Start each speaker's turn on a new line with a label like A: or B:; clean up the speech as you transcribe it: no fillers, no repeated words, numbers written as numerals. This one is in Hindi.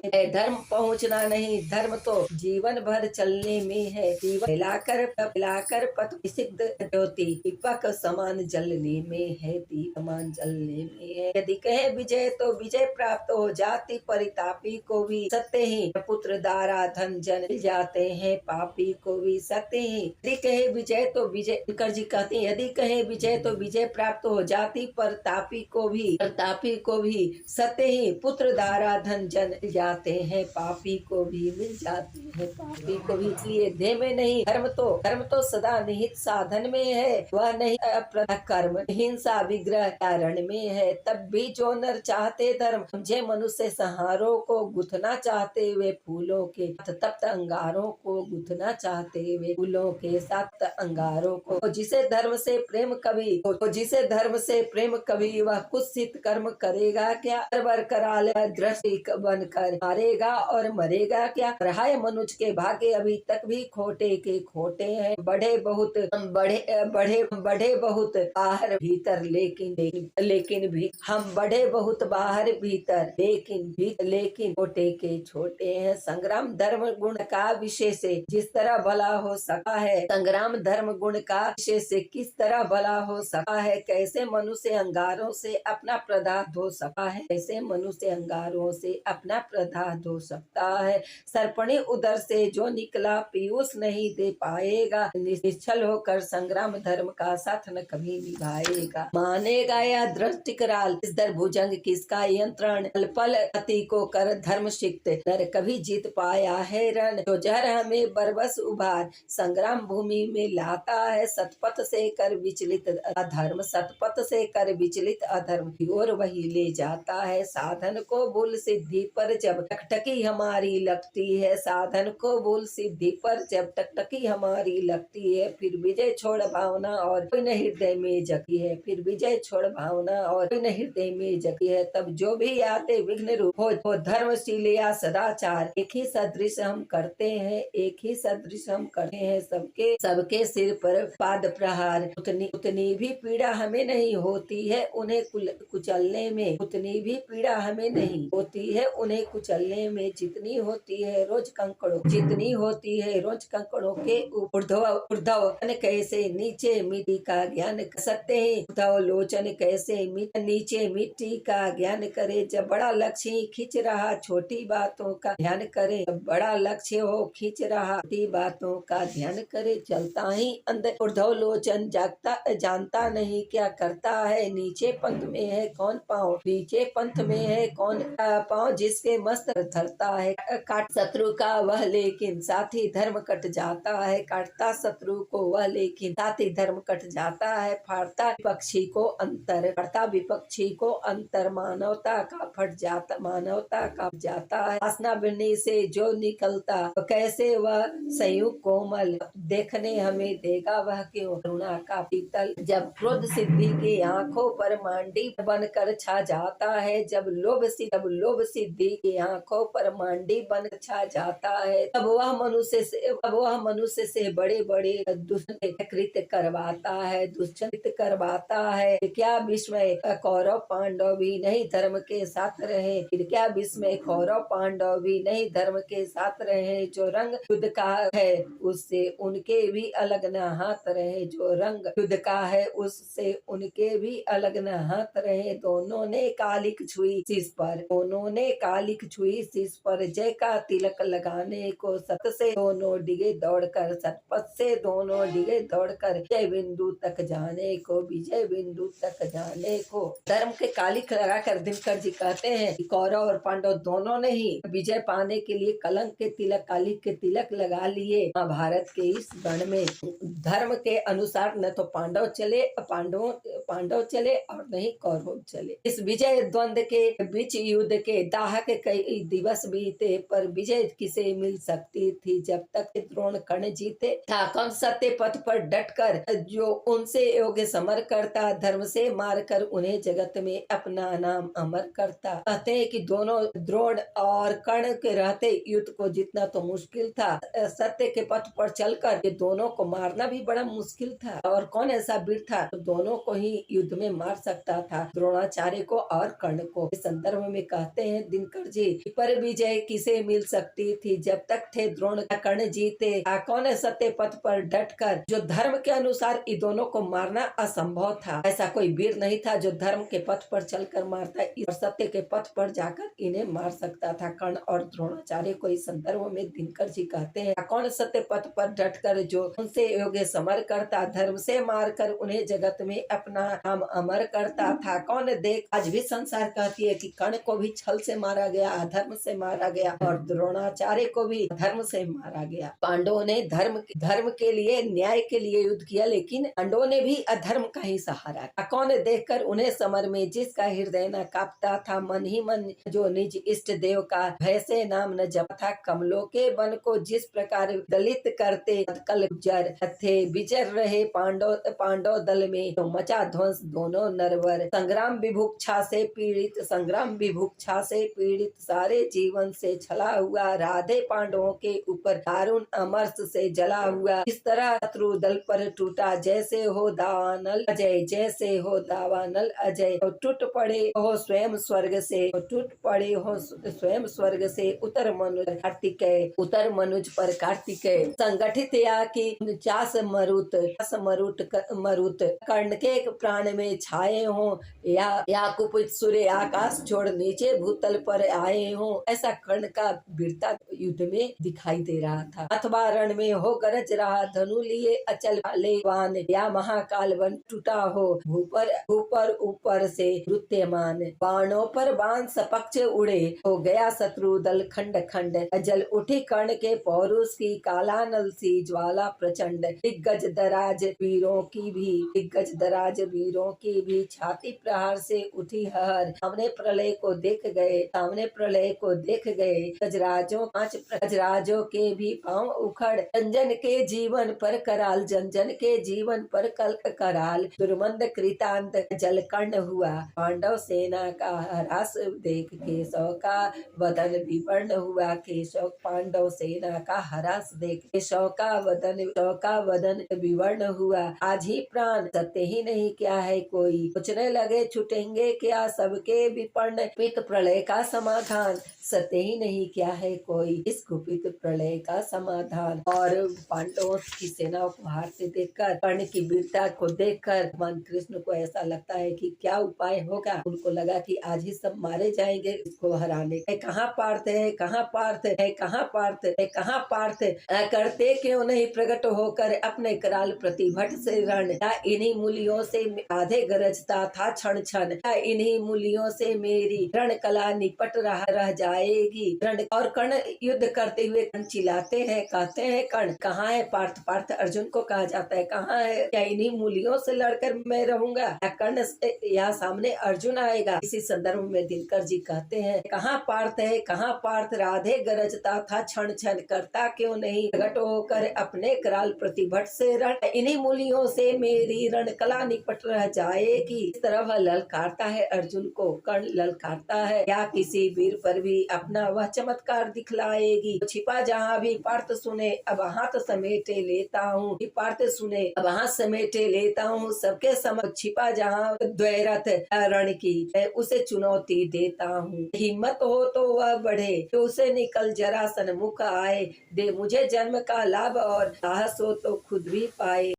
A: धर्म पहुँचना नहीं, धर्म तो जीवन भर चलने में है। जीवन पिलाकर पथ सिद्ध ज्योति, दीपक समान जलने में है, दीप समान जलने में है। यदि कहे विजय तो विजय प्राप्त हो जाती, परितापी को भी सत्य ही पुत्र दारा धन जन मिल जाते हैं, पापी को भी सत्य ही। यदि कहे विजय तो विजय, शंकर जी कहते हैं यदि कहे विजय तो विजय प्राप्त हो जाती, परतापी को भी सत्य ही पुत्र दारा धन जन मिल जाते हैं, पापी को भी मिल जाते हैं, पापी को भी। इसलिए देह में नहीं धर्म तो सदा निहित साधन में है, वह नहीं कर्म हिंसा विग्रह कारण में है। तब भी जो नर चाहते धर्म, समझे मनुष्य संहारों को गुथना चाहते हुए फूलों के तप्त अंगारों को, गुथना चाहते हुए फूलों के साथ अंगारों को। तो जिसे धर्म से प्रेम कभी वह कुत्सित कर्म करेगा क्या, बर कराल दृष्टि बनकर मारेगा और मरेगा क्या। रहाय मनुष्य के भाग्य अभी तक भी खोटे के खोटे हैं, बढ़े बहुत बाहर भीतर, लेकिन भी हम बढ़े बहुत बाहर भीतर, लेकिन छोटे के छोटे हैं। संग्राम धर्म गुण का विशेष से जिस तरह भला हो सका है, संग्राम धर्म गुण का विशेष से किस तरह भला हो सका है। कैसे मनुष्य अंगारों से अपना प्रदाह धो सका है, कैसे मनुष्य अंगारों से अपना प्रदाह धो सकता है। सर्पणी उदर से जो निकला पीयूष नहीं दे पाएगा, निश्चल होकर संग्राम धर्म का साथ न कभी निभाएगा। मानेगा या दृष्टि कराल, इस दर भुजंग किसका यंत्रण, पल पल अति को कर धर्म शिक्त, नर कभी जीत पाया है रण। जो जहर हमें बरबस उभार, संग्राम भूमि में लाता है, सतपथ से कर विचलित अधर्म, सतपथ से कर विचलित अधर्म की ओर वही ले जाता है। साधन को भूल सिद्धि पर जब टकटकी हमारी लगती है, साधन को भूल सिद्धि पर जब टकटकी हमारी लगती है, फिर विजय छोड़ भावना और कोई न हृदय में जगी है, फिर विजय छोड़ भावना और कोई न हृदय में जगी है। तब जो भी आते विघ्न रूप हो धर्मशील या सदाचार, एक ही सदृश हम करते हैं, एक ही सदृश हम करते हैं, सबके सिर पर पाद प्रहार। उतनी भी पीड़ा हमें नहीं होती है उन्हें कुचलने में, उतनी भी पीड़ा हमें नहीं होती है उन्हें कुचलने में, जितनी होती है रोज कंकड़ों के ऊर्ध्व कैसे नीचे मिट्टी का ज्ञान सत्य है, उद्धव लोचन कैसे नीचे मिट्टी का ज्ञान करे। जब बड़ा लक्ष्य खींच रहा छोटी बातों का ध्यान करे, जब बड़ा लक्ष्य हो खींच रहा छोटी बातों का ध्यान करे। चलता ही अंदर उद्धव लोचन जानता नहीं क्या करता है, नीचे पंथ में है कौन पाँव, नीचे पंथ में है कौन पाँव, जिसके मस्त धरता है काट शत्रु का वह, लेकिन साथी धर्म कट जाता है, काटता शत्रु को वह लेकिन साथी धर्म कट जाता है। फाड़ता विपक्षी को अंतर मानवता का फट जाता है। वासना बिरनी से जो निकलता कैसे वह संयुग कोमल, देखने हमें देगा वह क्यों करुणा का पीतल। जब क्रोध सिद्धि की आंखों पर मांडी बनकर छा जाता है, जब लोभ सिद्धि की आंखों पर मांडी बन छा जाता है, तब वह मनुष्य से बड़े बड़े दुष्कृत्य करवाता है। क्या विस्मय कौरव पांडव भी नहीं धर्म के साथ रहे, क्या विस्मय कौरव पांडव भी नहीं धर्म के साथ रहे। जो रंग युद्ध का है उससे उनके भी अलग न हाथ रहे, जो रंग युद्ध का है उससे उनके भी अलग न हाथ रहे। दोनों ने कालिक छुई शीश पर जय का तिलक लगाने को, सत से दोनों डिगे दौड़कर, सतपथ से दोनों डिगे दौड़कर विजय बिंदु तक जाने को धर्म के कालिक लगाकर दिनकर जी कहते हैं कि कौरव और पांडव दोनों ने ही विजय पाने के लिए कलंक के तिलक, कालिक के तिलक लगा लिए। महाभारत के इस रण में धर्म के अनुसार न तो पांडव चले और नहीं कौरव चले। इस विजय द्वंद के बीच युद्ध के दाह के कई दिवस बीते, पर विजय किसे मिल सकती थी जब तक द्रोण कर्ण जीते था। कौन सत्य पथ पर डटकर जो उनसे योग्य समर करता, धर्म से मारकर उन्हें जगत में अपना नाम अमर करता। कहते हैं कि दोनों द्रोण और कर्ण के रहते युद्ध को जीतना तो मुश्किल था, सत्य के पथ पर चलकर ये दोनों को मारना भी बड़ा मुश्किल था। और कौन ऐसा वीर था तो दोनों को ही युद्ध में मार सकता था, द्रोणाचार्य को और कर्ण को। इस संदर्भ में कहते हैं दिनकर जी पर विजय किसे मिल सकती थी जब तक थे द्रोण कर्ण जीते। कौन सत्य पथ पर डटकर जो धर्म के अनुसार इन दोनों को मारना असंभव था। ऐसा कोई वीर नहीं था जो धर्म के पथ पर चलकर मारता और सत्य के पथ पर जाकर इन्हें मार सकता था। कर्ण और द्रोणाचार्य को इस संदर्भ में दिनकर जी कहते हैं, कौन सत्य पथ पर डटकर जो उनसे योग्य समर करता, धर्म से मारकर उन्हें जगत में अपना नाम अमर करता था। कौन देख आज भी संसार कहती है कि कर्ण को भी छल से मारा गया, अधर्म से मारा गया और द्रोणाचार्य को भी धर्म से मारा गया। पांडवों ने धर्म के लिए, न्याय के लिए युद्ध किया, लेकिन पांडवों ने भी अधर्म का ही सहारा। कौन देखकर उन्हें समर में जिसका हृदय न कांपता था, मन ही मन जो निज इष्ट देव का भय से नाम न जपता था। कमलों के वन को जिस प्रकार दलित करते कल गुजर थे, विचर रहे पांडव दल में तो मचा ध्वंस दोनों नरवर। संग्राम विभुक्षा से पीड़ित सारे जीवन से छला हुआ, राधे पांडवों के ऊपर दारुण अमरस से जला हुआ। इस तरह शत्रु दल पर टूटा जैसे हो दावानल अजय, जैसे हो दावानल अजय। तो टूट पड़े हो स्वयं स्वर्ग से उतर मनुज पर कार्तिकेय। संगठित या की 49 मरुत कर्ण के प्राण में छाए हो, या कुपित सूर्य आकाश छोड़ नीचे भूतल पर आए हो। ऐसा कर्ण का वीरता युद्ध में दिखाई दे रहा था। अथवा रण में हो गरज रहा, धनु लिए अचल वान, या महाकाल वन टूटा हो ऊपर से नृत्यमान। बाणों पर बाण सपक्ष उड़े, हो गया शत्रु दल खंड खंड। जल उठी कर्ण के पौरुष की, काला नल सी ज्वाला प्रचंड। दिग्गज दराज वीरों की भी छाती प्रहार से उठी हर। सामने प्रलय को देख गए गजराजों के भी पांव उखड़। जन के जीवन पर कल कराल। दुर्मंद कृतांत जल कर्ण हुआ, पांडव सेना का ह्रास देख केशव का वदन विवर्ण हुआ। केशव पांडव सेना का ह्रास देख केशव का वदन विवर्ण हुआ। आज ही प्राण सत्य ही नहीं क्या है कोई, सोचने लगे छूटेंगे क्या सबके विपन्न। पित प्रलय का समाधान सत्य ही नहीं क्या है कोई, इस कुपित प्रलय का समाधान। और पांडवों की सेना को हारते देखकर, कर्ण की वीरता को देखकर भगवान कृष्ण को ऐसा लगता है कि क्या उपाय होगा। उनको लगा कि आज ही सब मारे जाएंगे इसको हराने। कहाँ पार्थ करते क्यों नहीं प्रकट होकर अपने कराल प्रतिभट से रण। इन्हीं मूलियों से आधे गरजता था क्षण क्षण, इन्हीं मूलियों से मेरी रण कला निपट रह जाएगी। और कर्ण युद्ध करते हुए चिल्लाते हैं, कहते हैं कर्ण कहाँ है पार्थ अर्जुन को कहा जाता है, कहाँ है, क्या इन्हीं मूलियों से लड़कर मैं रहूंगा या कर्ण या सामने अर्जुन आएगा। इसी संदर्भ में दिनकर जी कहते हैं, कहाँ पार्थ राधे गरजता था क्षण क्षण, करता क्यों नहीं प्रकट होकर अपने कराल प्रतिभट से रण। इन्हीं मूलियों से मेरी रण कला निपट रह जाएगी। इस तरह ललकारता है अर्जुन को, कर्ण ललकारता है, क्या किसी वीर पर भी अपना वह चमत्कार दिखलाएगी। छिपा जहाँ भी पार्थ सुने, अब हाथ समेटे लेता हूँ, सबके समक्ष छिपा जहाँ द्वैरथ रण की, मैं उसे चुनौती देता हूँ। हिम्मत हो तो वह बढ़े, तो उसे निकल जरा सन्मुख आए, दे मुझे जन्म का लाभ और साहस हो तो खुद भी पाए।